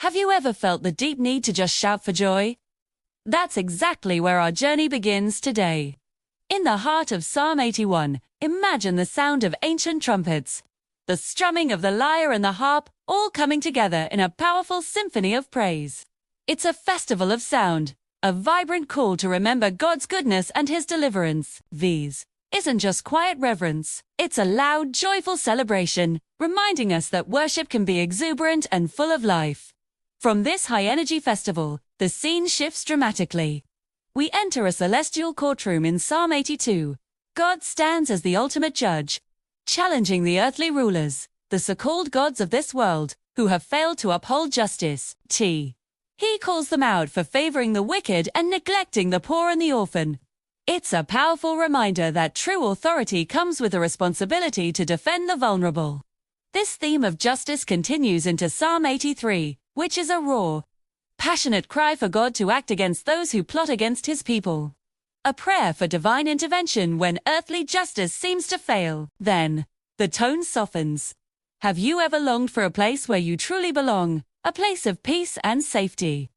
Have you ever felt the deep need to just shout for joy? That's exactly where our journey begins today. In the heart of Psalm 81, imagine the sound of ancient trumpets, the strumming of the lyre and the harp, all coming together in a powerful symphony of praise. It's a festival of sound, a vibrant call to remember God's goodness and His deliverance. These isn't just quiet reverence, it's a loud, joyful celebration, reminding us that worship can be exuberant and full of life. From this high-energy festival, the scene shifts dramatically. We enter a celestial courtroom in Psalm 82. God stands as the ultimate judge, challenging the earthly rulers, the so-called gods of this world, who have failed to uphold justice. He calls them out for favoring the wicked and neglecting the poor and the orphan. It's a powerful reminder that true authority comes with a responsibility to defend the vulnerable. This theme of justice continues into Psalm 83, which is a raw, passionate cry for God to act against those who plot against His people. A prayer for divine intervention when earthly justice seems to fail. Then, the tone softens. Have you ever longed for a place where you truly belong, a place of peace and safety?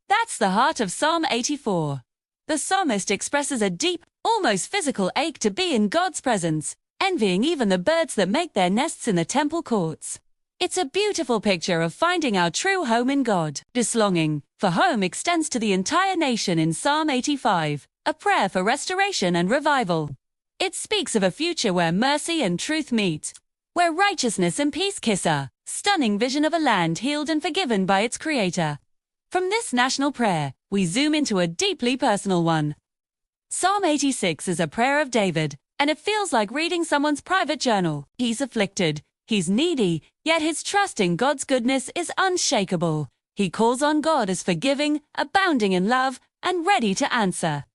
That's the heart of Psalm 84. The psalmist expresses a deep, almost physical ache to be in God's presence, envying even the birds that make their nests in the temple courts. It's a beautiful picture of finding our true home in God. This longing for home extends to the entire nation in Psalm 85, a prayer for restoration and revival. It speaks of a future where mercy and truth meet, where righteousness and peace kiss a stunning vision of a land healed and forgiven by its Creator. From this national prayer, we zoom into a deeply personal one. Psalm 86 is a prayer of David, and it feels like reading someone's private journal. He's afflicted, he's needy, yet his trust in God's goodness is unshakable. He calls on God as forgiving, abounding in love, and ready to answer.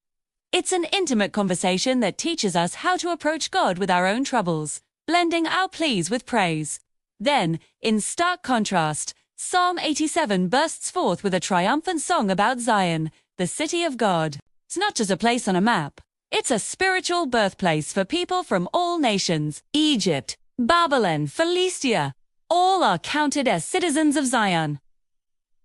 It's an intimate conversation that teaches us how to approach God with our own troubles, blending our pleas with praise. Then, in stark contrast, Psalm 87 bursts forth with a triumphant song about Zion, the city of God. It's not just a place on a map. It's a spiritual birthplace for people from all nations. Egypt, Babylon, Philistia, all are counted as citizens of Zion.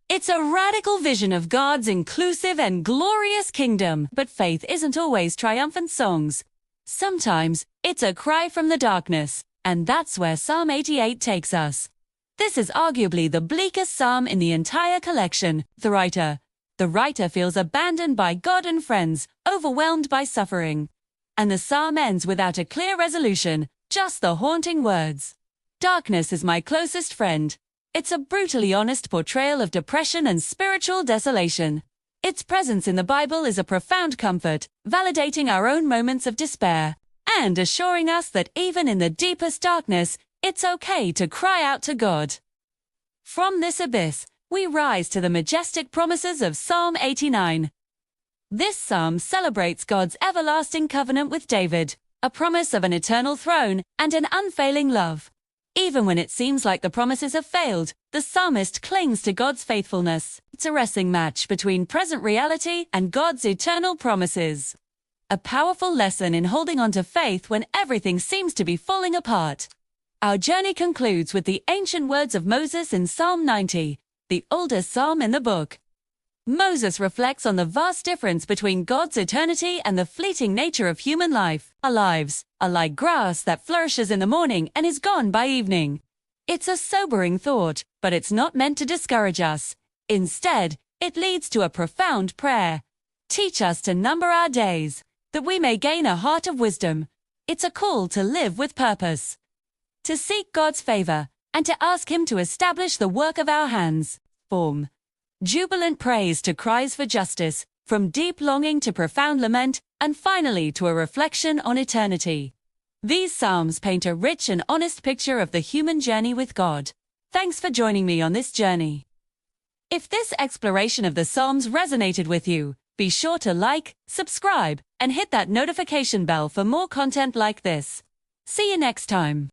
It's a radical vision of God's inclusive and glorious kingdom. But faith isn't always triumphant songs. Sometimes, it's a cry from the darkness, and that's where Psalm 88 takes us. This is arguably the bleakest psalm in the entire collection. The writer feels abandoned by God and friends, overwhelmed by suffering. And the psalm ends without a clear resolution, just the haunting words. Darkness is my closest friend. It's a brutally honest portrayal of depression and spiritual desolation. Its presence in the Bible is a profound comfort, validating our own moments of despair, and assuring us that even in the deepest darkness, it's okay to cry out to God. From this abyss, we rise to the majestic promises of Psalm 89. This psalm celebrates God's everlasting covenant with David, a promise of an eternal throne and an unfailing love. Even when it seems like the promises have failed, the psalmist clings to God's faithfulness. It's a wrestling match between present reality and God's eternal promises. A powerful lesson in holding on to faith when everything seems to be falling apart. Our journey concludes with the ancient words of Moses in Psalm 90, the oldest psalm in the book. Moses reflects on the vast difference between God's eternity and the fleeting nature of human life. Our lives are like grass that flourishes in the morning and is gone by evening. It's a sobering thought, but it's not meant to discourage us. Instead, it leads to a profound prayer. Teach us to number our days, that we may gain a heart of wisdom. It's a call to live with purpose, to seek God's favor, and to ask Him to establish the work of our hands. From jubilant praise to cries for justice, from deep longing to profound lament, and finally to a reflection on eternity. These psalms paint a rich and honest picture of the human journey with God. Thanks for joining me on this journey. If this exploration of the Psalms resonated with you, be sure to like, subscribe, and hit that notification bell for more content like this. See you next time.